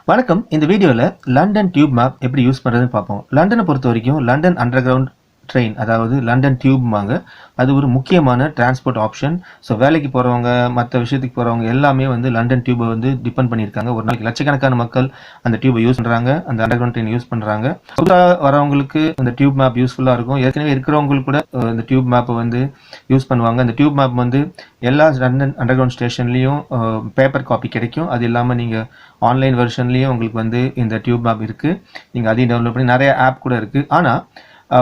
வணக்கம். இந்த வீடியோல லண்டன் டியூப் மேப் எப்படி யூஸ் பண்றதுன்னு பார்ப்போம். லண்டனை பொறுத்த வரைக்கும் லண்டன் அண்டர் கிரவுண்ட் ட்ரெயின், அதாவது லண்டன் டியூப்மாங்க, அது ஒரு முக்கியமான டிரான்ஸ்போர்ட் ஆப்ஷன். ஸோ வேலைக்கு போகிறவங்க, மற்ற விஷயத்துக்கு போகிறவங்க எல்லாமே வந்து லண்டன் டியூபை வந்து டிபெண்ட் பண்ணியிருக்காங்க. ஒரு நாளைக்கு லட்சக்கணக்கான மக்கள் அந்த டியூபை யூஸ் பண்ணுறாங்க, அந்த அண்டர் கிரவுண்ட் ட்ரெயின் யூஸ் பண்ணுறாங்க. புதுசாக வரவங்களுக்கு இந்த டியூப் மேப் யூஸ்ஃபுல்லாக இருக்கும். ஏற்கனவே இருக்கிறவங்களுக்கு கூட இந்த டியூப் மேப்பை வந்து யூஸ் பண்ணுவாங்க. அந்த டியூப் மேப் வந்து எல்லா லண்டன் அண்டர் கிரவுண்ட் ஸ்டேஷன்லேயும் பேப்பர் காப்பி கிடைக்கும். அது இல்லாமல் நீங்கள் ஆன்லைன் வெர்ஷன்லேயும் உங்களுக்கு வந்து இந்த டியூப் மேப் இருக்குது. நீங்கள் அதையும் டவுன்லோட் பண்ணி நிறைய ஆப் கூட இருக்குது. ஆனால்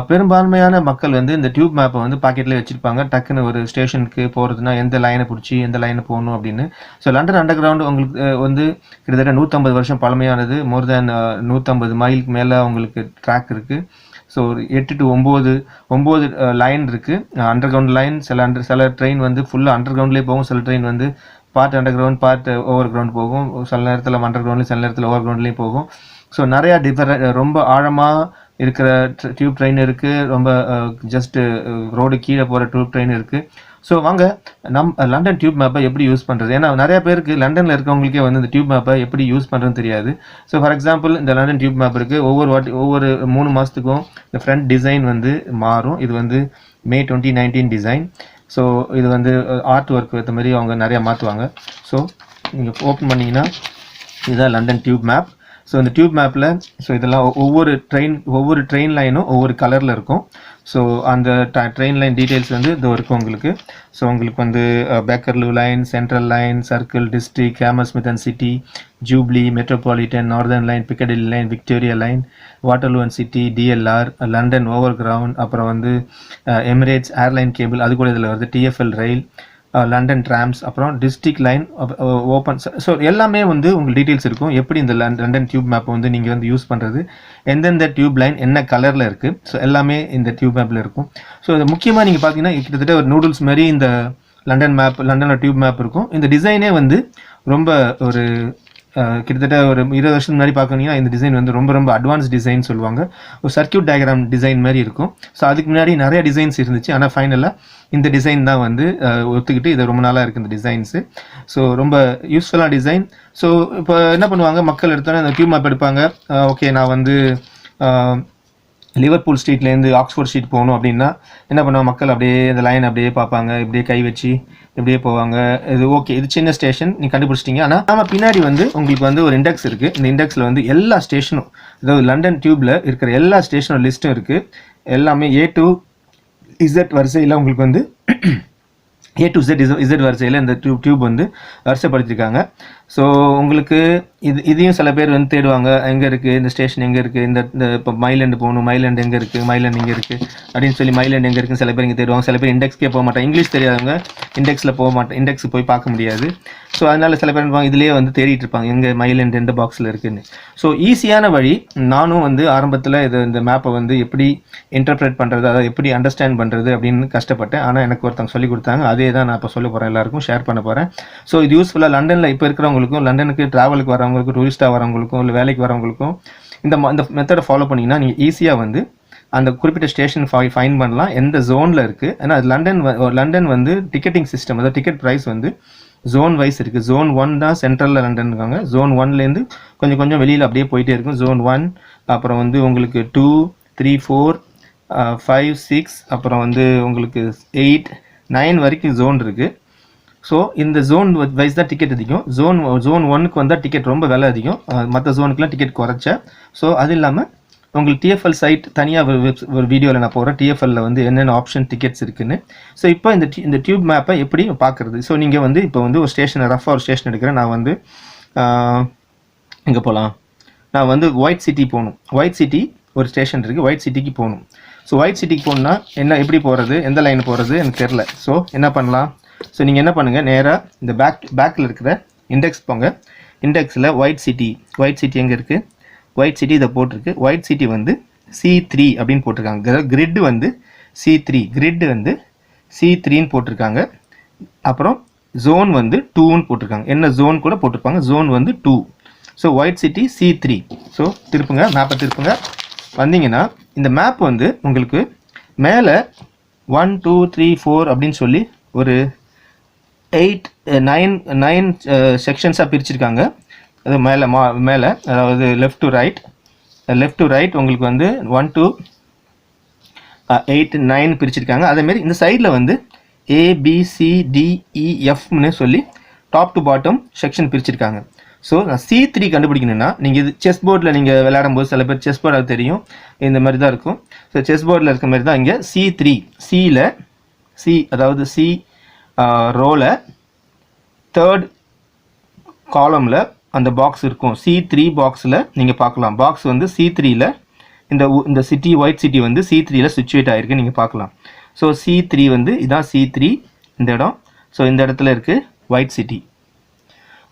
பெரும்பான்மையான மக்கள் வந்து இந்த டியூப் மேப்பை வந்து பாக்கெட்லேயே வச்சுருப்பாங்க. டக்குன்னு ஒரு ஸ்டேஷனுக்கு போகிறதுனா எந்த லைனை பிடிச்சி எந்த லைனை போகணும் அப்படின்னு. ஸோ லண்டன் அண்டர் கிரவுண்டு உங்களுக்கு வந்து கிட்டத்தட்ட 150 வருஷம் பழமையானது. மோர் தேன் 150 மைலுக்கு மேலே உங்களுக்கு ட்ராக் இருக்குது. ஸோ ஒரு 8 to 9 லைன் இருக்குது, அண்டர் கிரவுண்ட் லைன். சில ட்ரெயின் வந்து ஃபுல்லாக அண்டர் கிரவுண்ட்லேயே போகும். சில ட்ரெயின் வந்து part under ground, part over ground போகும். சில நேரத்தில் அண்டர் கிரவுண்ட்லேயும் சில நேரத்தில் ஓவர் கிரவுண்ட்லேயும் போகும். ஸோ நிறையா ரொம்ப ஆழமாக இருக்கிற டியூப் ட்ரெயின் இருக்குது. ரொம்ப ஜஸ்ட்டு ரோடு கீழே போகிற டியூப் ட்ரெயின் இருக்குது. ஸோ வாங்க லண்டன் டியூப் மேப்பை எப்படி யூஸ் பண்ணுறது. ஏன்னா நிறைய பேருக்கு லண்டனில் இருக்கவங்களுக்கே வந்து இந்த டியூப் மேப்பை எப்படி யூஸ் பண்ணுறதுன்னு தெரியாது. ஸோ ஃபார் எக்ஸாம்பிள் இந்த லண்டன் டியூப் மேப் இருக்குது. ஒவ்வொரு 3 மாதத்துக்கும் இந்த ஃப்ரண்ட் டிசைன் வந்து மாறும். இது வந்து May 2019 டிசைன். ஸோ இது வந்து ஆர்ட் ஒர்க் ஏற்ற மாதிரி அவங்க நிறையா மாற்றுவாங்க. ஸோ நீங்கள் ஓப்பன் பண்ணிங்கன்னா இதுதான் லண்டன் டியூப் மேப். ஸோ இந்த டியூப் மேப்பில் இதெல்லாம் ஒவ்வொரு ட்ரெயின் லைனும் ஒவ்வொரு கலரில் இருக்கும். ஸோ அந்த ட்ரெயின் லைன் டீட்டெயில்ஸ் வந்து இது இருக்கும் உங்களுக்கு. ஸோ உங்களுக்கு வந்து Bakerloo line, central line, circle, district, Hammersmith and City, Jubilee, Metropolitan, Northern line, Piccadilly line, Victoria line, Waterloo and City, DLR, London overground, அப்புறம் வந்து எமிரேட்ஸ் ஏர்லைன் கேபிள், அது கூட இதில் வருது, டிஎஃப்எல் ரயில், லண்டன் ட்ராம்ஸ், அப்புறம் district line open. So எல்லாமே வந்து உங்களுக்கு டீட்டெயில்ஸ் இருக்கும். எப்படி இந்த லண்டன் டியூப் மேப்பை வந்து நீங்கள் வந்து யூஸ் பண்ணுறது, எந்தெந்த டியூப் லைன் என்ன கலரில் இருக்குது, ஸோ எல்லாமே இந்த டியூப் மேப்பில் இருக்கும். ஸோ இது முக்கியமாக நீங்கள் பார்த்தீங்கன்னா கிட்டத்தட்ட ஒரு நூடுல்ஸ் மாதிரி இந்த லண்டனோட டியூப் மேப் இருக்கும். இந்த டிசைனே வந்து ரொம்ப ஒரு கிட்டத்தட்ட ஒரு 20 வருஷத்துக்கு முன்னாடி பார்க்கணுங்கன்னா இந்த டிசைன் வந்து ரொம்ப அட்வான்ஸ் டிசைன் சொல்லுவாங்க. ஒரு சர்க்கியூட் டயக்ராம் டிசைன் மாதிரி இருக்கும். ஸோ அதுக்கு முன்னாடி நிறைய டிசைன்ஸ் இருந்துச்சு. ஆனால் ஃபைனலாக இந்த டிசைன் தான் வந்து ஒத்துக்கிட்டு இது ரொம்ப நாளாக இருக்குது இந்த டிசைன்ஸு. ஸோ ரொம்ப யூஸ்ஃபுல்லான டிசைன். ஸோ இப்போ என்ன பண்ணுவாங்க, மக்கள் எடுத்தோன்னே அந்த டியூப் மேப் எடுப்பாங்க. ஓகே, நான் வந்து லிவர்பூல் ஸ்ட்ரீட்லேருந்து ஆக்ஸ்ஃபோர்ட் ஸ்ட்ரீட் போகணும் அப்படின்னா என்ன பண்ணுவாங்க, மக்கள் அப்படியே இந்த லைன் அப்படியே பார்ப்பாங்க, இப்படியே கை வச்சு இப்படியே போவாங்க. இது ஓகே, இது சின்ன ஸ்டேஷன் நீங்கள் கண்டுபிடிச்சிட்டிங்க. ஆனால் நம்ம பின்னாடி வந்து உங்களுக்கு வந்து ஒரு இண்டெக்ஸ் இருக்குது. இந்த இண்டெக்ஸில் வந்து எல்லா ஸ்டேஷனும், அதாவது லண்டன் டியூப்பில் இருக்கிற எல்லா ஸ்டேஷனோட லிஸ்ட்டும் இருக்குது. எல்லாமே A to Z வரிசையில் உங்களுக்கு வந்து A to Z வரிசையில் இந்த டியூப் வந்து வரிசைப்படுத்திருக்காங்க. ஸோ உங்களுக்கு இதையும் சில பேர் வந்து தேடுவாங்க, எங்கே இருக்குது இந்த ஸ்டேஷன், எங்கே இருக்குது இந்த இப்போ மைலேண்டு போகணும், மைலேண்டு எங்கே இருக்குது, மைலேண்ட் எங்கே இருக்குது அப்படின்னு சொல்லி மைலேண்ட் எங்கே இருக்குன்னு சில பேர் இங்கே தேடுவாங்க. சில பேர் இண்டெக்ஸ்க்கே போக மாட்டாங்க. இங்கிலீஷ் தெரியாதவங்க இண்டெக்ஸில் போக மாட்டேன், இண்டெக்ஸ் போய் பார்க்க முடியாது. ஸோ அதனால் சில பேர் இருப்பாங்க இதிலே வந்து தேடிட்டு இருப்பாங்க எங்கே மைலேண்ட் எந்த பாக்ஸில் இருக்குதுன்னு. ஸோ ஈஸியான வழி, நானும் வந்து ஆரம்பத்தில் இந்த மேப்பை வந்து எப்படி இன்டர்பிரேட் பண்ணுறது, அதை எப்படி அண்டர்ஸ்டாண்ட் பண்ணுறது அப்படின்னு கஷ்டப்பட்டேன். ஆனால் எனக்கு ஒருத்தவங்க சொல்லிக் கொடுத்தாங்க. அதே தான் நான் இப்போ சொல்ல போகிறேன், எல்லாருக்கும் ஷேர் பண்ண போகிறேன். ஸோ இது யூஸ்ஃபுல்லாக லண்டனில் இப்போ இருக்கிறவங்களுக்கும், லண்டனுக்கு ட்ராவலுக்கு வரவங்களுக்கும், டூரிஸ்ட்டாக வரவங்களுக்கும், இல்லை வேலைக்கு வரவங்களுக்கும் இந்த மெத்தடை ஃபாலோ பண்ணிங்கன்னா நீங்கள் ஈஸியாக வந்து அந்த குறிப்பிட்ட ஸ்டேஷன் ஃபைன் பண்ணலாம், எந்த ஜோனில் இருக்குது. ஏன்னா லண்டன் வந்து டிக்கெட்டிங் சிஸ்டம், அதாவது டிக்கெட் ப்ரைஸ் வந்து ஜோன் வைஸ் இருக்குது. ஜோன் 1 தான் சென்ட்ரலில் லண்டன் இருக்காங்க. ஜோன் 1லேருந்து கொஞ்சம் வெளியில் அப்படியே போயிட்டே இருக்கும். ஜோன் 1, அப்புறம் வந்து உங்களுக்கு 2, 3, 4, 5, 6, அப்புறம் வந்து உங்களுக்கு 8, 9 வரைக்கும் ஜோன் இருக்குது. ஸோ இந்த ஜோன் வைஸ் தான் டிக்கெட் அதிகம். ஜோன் 1க்கு வந்தால் டிக்கெட் ரொம்ப விலை அதிகம், மற்ற ஜோனுக்குலாம் டிக்கெட் குறைச்ச. ஸோ அது இல்லாமல் உங்களுக்கு டிஎஃப்எல் சைட் தனியாக ஒரு வீடியோவில் நான் போகிறேன், டிஎஃப்எல்ல வந்து என்னென்ன ஆப்ஷன் டிக்கெட்ஸ் இருக்குன்னு. ஸோ இப்போ இந்த டியூப் மேப்பை எப்படி பார்க்குறது. ஸோ நீங்கள் வந்து இப்போ வந்து ஒரு ஸ்டேஷன் எடுக்கிறேன். நான் வந்து இங்கே போகலாம். நான் வந்து ஒயிட் சிட்டி போகணும். ஒயிட் சிட்டி ஒரு ஸ்டேஷன் இருக்குது, ஒயிட் சிட்டிக்கு போகணும். ஸோ ஒயிட் சிட்டிக்கு போகணுன்னா எப்படி போகிறது, எந்த லைன் போகிறது எனக்கு தெரில. ஸோ என்ன பண்ணலாம், ஸோ நீங்கள் என்ன பண்ணுங்கள், நேராக இந்த பேக்கில் இருக்கிற இண்டெக்ஸ் போங்க. இண்டெக்ஸில் ஒயிட் சிட்டி எங்கே இருக்குது, ஒயிட் சிட்டி இதை போட்டிருக்கு. ஒயிட் சிட்டி வந்து C3 அப்படின்னு போட்டிருக்காங்க. கிரிட் வந்து C3ன்னு போட்டிருக்காங்க. அப்புறம் ஜோன் வந்து 2ன்னு போட்டிருக்காங்க. என்ன ஜோன் கூட போட்டிருப்பாங்க, ஜோன் வந்து 2. So white city C3. So மேப்பை திருப்புங்க. வந்தீங்கன்னா இந்த மேப் வந்து உங்களுக்கு மேலே 1, 2, 3, 4 அப்படின்னு சொல்லி ஒரு 9 செக்ஷன்ஸாக பிரிச்சிருக்காங்க. அது மேலே அதாவது லெஃப்ட் டு ரைட் உங்களுக்கு வந்து 1 to 8 9 பிரிச்சிருக்காங்க. அதேமாரி இந்த சைடில் வந்து ABCDEFன்னு சொல்லி டாப் டு பாட்டம் செக்ஷன் பிரிச்சிருக்காங்க. ஸோ நான் C3 கண்டுபிடிக்கணும்னா நீங்கள் இது செஸ் போர்டில் நீங்கள் விளையாடும் போது சில பேர் செஸ் போர்டு தெரியும், இந்த மாதிரி தான் இருக்கும். ஸோ செஸ் போர்டில் இருக்க மாதிரி தான் இங்கே C3 அதாவது C ரோவில் 3rd காலமில் அந்த பாக்ஸ் இருக்கும். C3 பாக்ஸில் நீங்கள் பார்க்கலாம். பாக்ஸ் வந்து C3ல இந்த சிட்டி ஒயிட் சிட்டி வந்து C3ல சிச்சுவேட் ஆகிருக்கு நீங்கள் பார்க்கலாம். ஸோ C3 வந்து இதான் C3 இந்த இடம். ஸோ இந்த இடத்துல இருக்குது ஒயிட் சிட்டி.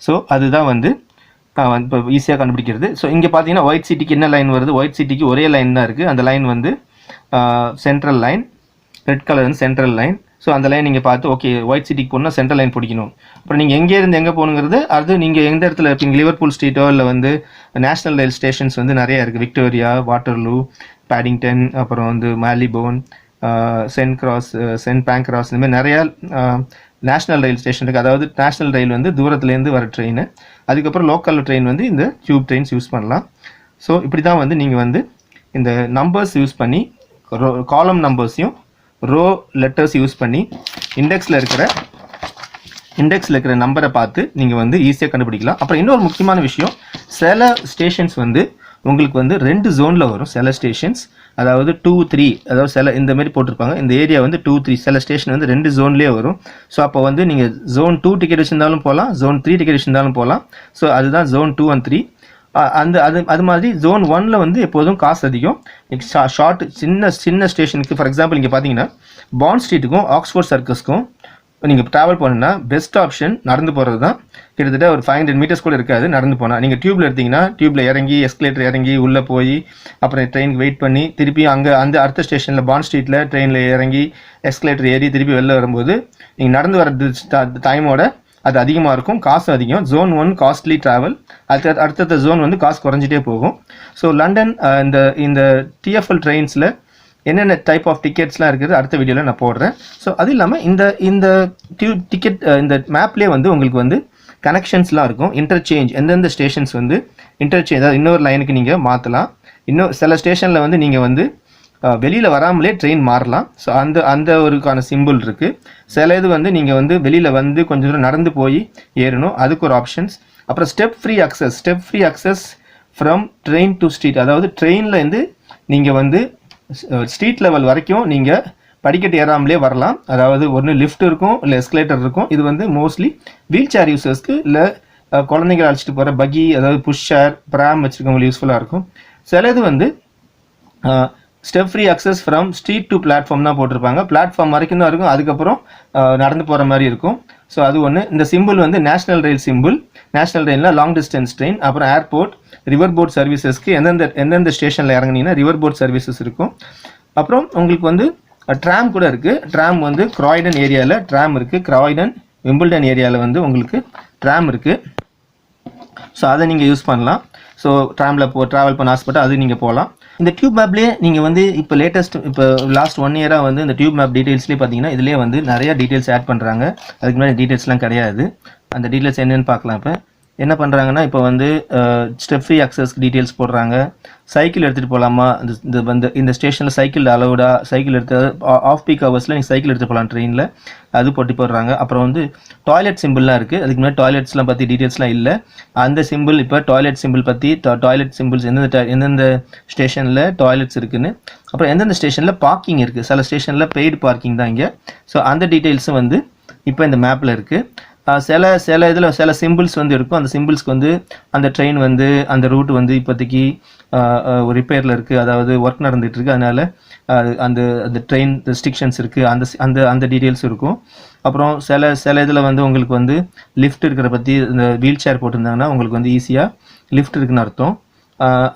ஸோ அதுதான் வந்து இப்போ ஈஸியாக கண்டுபிடிக்கிறது. ஸோ இங்கே பார்த்தீங்கன்னா ஒயிட் சிட்டிக்கு என்ன லைன் வருது? ஒயிட் சிட்டிக்கு ஒரே லைன் தான் இருக்குது. அந்த லைன் வந்து சென்ட்ரல் லைன், ரெட் கலர் வந்து சென்ட்ரல் லைன். ஸோ அந்த லைன் நீங்கள் பார்த்து ஓகே ஒயிட் சிட்டிக்கு போனால் சென்ட்ரல் லைன் பிடிக்கணும். அப்புறம் நீங்கள் எங்கேருந்து எங்கே போகணுங்கிறது அது நீங்கள் எந்த இடத்துல இருப்பீங்க. லிவர்பூல் ஸ்ட்ரீட்டோ இல்லை வந்து நேஷ்னல் ரயில் ஸ்டேஷன்ஸ் வந்து நிறையா இருக்குது. விக்டோரியா, வாட்டர்லூ, பேடிங்டன், அப்புறம் வந்து மாலிபோன், சென்ட் பேங்க்ராஸ், இந்த மாதிரி நிறையா நேஷ்னல் ரயில் ஸ்டேஷன் இருக்குது. அதாவது நேஷ்னல் ரயில் வந்து தூரத்துலேருந்து வர ட்ரெயின். அதுக்கப்புறம் லோக்கல் ட்ரெயின் வந்து இந்த டியூப் ட்ரெயின்ஸ் யூஸ் பண்ணலாம். ஸோ இப்படி தான் வந்து நீங்கள் வந்து இந்த நம்பர்ஸ் யூஸ் பண்ணி காலம் நம்பர்ஸையும் ரோ லெட்டர்ஸ் யூஸ் பண்ணி இண்டெக்ஸில் இருக்கிற நம்பரை பார்த்து நீங்கள் வந்து ஈஸியாக கண்டுபிடிக்கலாம். அப்புறம் இன்னொரு முக்கியமான விஷயம், சில ஸ்டேஷன்ஸ் வந்து உங்களுக்கு வந்து 2 ஜோனில் வரும். சில ஸ்டேஷன்ஸ் அதாவது 2, 3 அதாவது சில இந்த மாதிரி போட்டிருப்பாங்க. இந்த ஏரியா வந்து 2, 3 சில ஸ்டேஷன் வந்து 2 ஜோன்லேயே வரும். ஸோ அப்போ வந்து நீங்கள் ஜோன் 2 டிக்கெட் வச்சுருந்தாலும் போகலாம், ஜோன் 3 டிக்கெட் வச்சுருந்தாலும் போகலாம். ஸோ அதுதான் ஜோன் 2 and 3. அது மாதிரி ஜோன் 1ல் வந்து எப்போதும் காசு அதிகம். ஷார்ட் சின்ன ஸ்டேஷனுக்கு ஃபார் எக்ஸாம்பிள் இங்கே பார்த்தீங்கன்னா பாண்ட் ஸ்ட்ரீட்டுக்கும் ஆக்ஸ்ஃபோர்ட் சர்க்கஸ்க்கும் நீங்கள் ட்ராவல் பண்ணணுன்னா பெஸ்ட் ஆப்ஷன் நடந்து போகிறது தான். கிட்டத்தட்ட ஒரு 500 மீட்டர்ஸ் கூட இருக்காது நடந்து போனால். நீங்கள் டியூப்பில் எடுத்திங்கன்னா டியூப்பில் இறங்கி எஸ்கலேட்டர் இறங்கி உள்ளே போய் அப்புறம் ட்ரெயினுக்கு வெயிட் பண்ணி திருப்பி அங்கே அந்த அடுத்த ஸ்டேஷனில் பாண்ட் ஸ்ட்ரீட்டில் ட்ரெயினில் இறங்கி எஸ்கலேட்டர் ஏறி திருப்பி வெளில வரும்போது நீங்கள் நடந்து வர டைமோட அது அதிகமாக இருக்கும், காசு அதிகம். ஜோன் 1 காஸ்ட்லி ட்ராவல், அடுத்த ஜோன் வந்து காசு குறைஞ்சிட்டே போகும். ஸோ லண்டன் இந்த TFL ட்ரெயின்ஸில் என்னென்ன டைப் ஆஃப் டிக்கெட்ஸ்லாம் இருக்குது அடுத்த வீடியோவில் நான் போடுறேன். ஸோ அது இல்லாமல் இந்த டிக்கெட் இந்த மேப்லேயே வந்து உங்களுக்கு வந்து கனெக்ஷன்ஸ்லாம் இருக்கும். இன்டர்சேஞ்ச் எந்தெந்த ஸ்டேஷன்ஸ் வந்து இன்டர்சேஞ்ச் அதாவது இன்னொரு லைனுக்கு நீங்கள் மாற்றலாம். இன்னும் சில ஸ்டேஷனில் வந்து நீங்கள் வந்து வெளியில் வராமலே ட்ரெயின் மாறலாம். ஸோ அந்த ஒருக்கான சிம்பிள் இருக்குது. சில இது வந்து நீங்கள் வந்து வெளியில் வந்து கொஞ்சம் தூரம் நடந்து போய் ஏறணும், அதுக்கு ஒரு ஆப்ஷன்ஸ். அப்புறம் step free access from train to street, அதாவது ட்ரெயினில் இருந்து நீங்கள் வந்து ஸ்ட்ரீட் லெவல் வரைக்கும் நீங்கள் படிக்கட்டு ஏறாமலே வரலாம். அதாவது ஒன்று லிஃப்ட் இருக்கும் இல்லை எஸ்கலேட்டர் இருக்கும். இது வந்து மோஸ்ட்லி வீல் சேர் யூசர்ஸ்க்கு இல்லை குழந்தைங்களை அழைச்சிட்டு போகிற பகி அதாவது புஷ் சேர் ப்ராம் வச்சுருக்கவங்களுக்கு யூஸ்ஃபுல்லாக இருக்கும். சில இது வந்து step free access from street to platform தான் போட்டிருப்பாங்க. பிளாட்ஃபார்ம் வரைக்கும் தான் இருக்கும், அதுக்கப்புறம் நடந்து போகிற மாதிரி இருக்கும். ஸோ அது ஒன்று. இந்த சிம்பிள் வந்து நேஷ்னல் ரயில் சிம்பிள். நேஷ்னல் ரயிலில் லாங் டிஸ்டன்ஸ் ட்ரெயின், அப்புறம் ஏர்போர்ட், ரிவர் போட் சர்வீசஸ்க்கு எந்தெந்த ஸ்டேஷனில் இறங்குனீங்கன்னா ரிவர் போட் சர்வீசஸ் இருக்கும். அப்புறம் உங்களுக்கு வந்து ட்ராம் கூட இருக்குது. ட்ராம் வந்து கிராய்டன் ஏரியாவில் ட்ராம் இருக்குது. கிராய்டன் விம்பிள்டன் ஏரியாவில் வந்து உங்களுக்கு ட்ராம் இருக்குது. ஸோ அதை நீங்கள் யூஸ் பண்ணலாம். ஸோ ட்ராமில் ட்ராவல் பண்ண ஆசைப்பட்டால் அது நீங்கள் போகலாம். இந்த டியூப் மேப்லேயே நீங்கள் வந்து இப்போ லாஸ்ட் 1 இயராக வந்து இந்த டியூப் மேப் டீட்டெயில்ஸ்லேயே பார்த்தீங்கன்னா இதிலே வந்து நிறையா டீட்டெயில்ஸ் ஆட் பண்ணுறாங்க. அதுக்கு முன்னாடி டீட்டெயில்ஸ்லாம் கிடையாது. அந்த டீட்டெயில்ஸ் என்னென்னு பார்க்கலாம். இப்போ என்ன பண்ணுறாங்கன்னா இப்போ வந்து ஸ்டெப் ஃப்ரீ அக்சஸ்க்கு டீட்டெயில்ஸ் போடுறாங்க. சைக்கிள் எடுத்துகிட்டு போகலாமா, இந்த ஸ்டேஷனில் சைக்கிள் அலவுடா, சைக்கிள் எடுத்து ஆஃப் பீக் ஹவர்ஸில் நீங்கள் சைக்கிள் எடுத்துகிட்டு போகலாம் ட்ரெயினில், அது போடுறாங்க. அப்புறம் வந்து டாய்லெட் சிம்பிள்லாம் இருக்குது. அதுக்கு முன்னாடி டாய்லெட்ஸ்லாம் பற்றி டீட்டெயில்ஸ்லாம் இல்லை. அந்த சிம்பிள் இப்போ டாய்லெட் சிம்பிள் பற்றி டாய்லெட் சிம்பிள்ஸ் எந்தெந்த ஸ்டேஷனில் டாய்லெட்ஸ் இருக்குதுன்னு, அப்புறம் எந்தெந்த ஸ்டேஷனில் பார்க்கிங் இருக்குது. சில ஸ்டேஷனில் பெய்டு பார்க்கிங் தான் இங்கே. ஸோ அந்த டீட்டெயில்ஸும் வந்து இப்போ இந்த மேப்பில் இருக்குது. சில சிம்பிள்ஸ் வந்து இருக்கும். அந்த சிம்பிள்ஸ்க்கு வந்து அந்த ட்ரெயின் வந்து அந்த ரூட் வந்து இப்போதைக்கு ரிப்பேரில் இருக்குது, அதாவது ஒர்க் நடந்துகிட்ருக்கு, அதனால் அந்த ட்ரெயின் ரெஸ்ட்ரிக்ஷன்ஸ் இருக்குது, அந்த டீட்டெயில்ஸ் இருக்கும். அப்புறம் சில இதில் வந்து உங்களுக்கு வந்து லிஃப்ட் இருக்கிற பற்றி இந்த வீல் சேர் போட்டிருந்தாங்கன்னா உங்களுக்கு வந்து ஈஸியாக லிஃப்ட் இருக்குன்னு அர்த்தம்.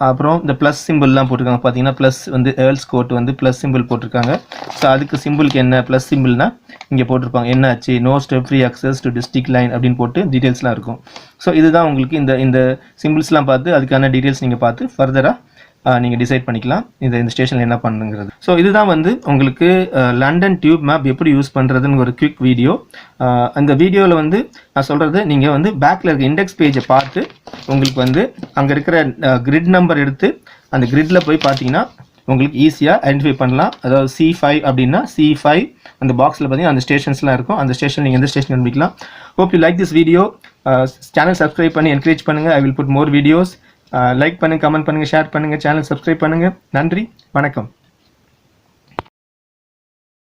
அப்புறம் இந்த ப்ளஸ் சிம்பிள்லாம் போட்டிருக்காங்க. பார்த்தீங்கன்னா ப்ளஸ் வந்து ஏர்ல்ஸ் கோட் வந்து ப்ளஸ் சிம்பிள் போட்டிருக்காங்க. ஸோ அதுக்கு சிம்பிளுக்கு என்ன ப்ளஸ் சிம்பிள்னா இங்கே போட்டிருப்பாங்க என்ன ஆச்சு, no step free access to district line அப்படின்னு போட்டு டீட்டெயில்ஸ்லாம் இருக்கும். ஸோ இதுதான் உங்களுக்கு இந்த சிம்பிள்ஸ்லாம் பார்த்து அதுக்கான டீட்டெயில்ஸ் நீங்கள் பார்த்து ஃபர்தராக நீங்கள் டிசைட் பண்ணிக்கலாம் இந்த ஸ்டேஷனில் என்ன பண்ணுங்கிறது. ஸோ இதுதான் வந்து உங்களுக்கு லண்டன் டியூப் மேப் எப்படி யூஸ் பண்ணுறதுன்னு ஒரு குவிக் வீடியோ. அந்த வீடியோவில் வந்து நான் சொல்கிறது, நீங்கள் வந்து பேக்கில் இருக்க இண்டெக்ஸ் பேஜை பார்த்து உங்களுக்கு வந்து அங்கே இருக்கிற கிரிட் நம்பர் எடுத்து அந்த கிரிட்டில் போய் பார்த்தீங்கன்னா உங்களுக்கு ஈஸியாக ஐடென்டிஃபை பண்ணலாம். அதாவது C5 அப்படின்னா C5 அந்த பாக்ஸில் பார்த்தீங்கன்னா அந்த ஸ்டேஷன்ஸ்லாம் இருக்கும். அந்த ஸ்டேஷன் நீங்கள் எந்த ஸ்டேஷன் கண்டுபிடிக்கலாம். Hope you like this video. Channel subscribe பண்ணி என்கரேஜ் பண்ணுங்கள். I will put more videos. Like பண்ணுங்கள், கமெண்ட் பண்ணுங்கள், ஷேர் பண்ணுங்கள், சேனல் சப்ஸ்கிரைப் பண்ணுங்கள். நன்றி, வணக்கம்.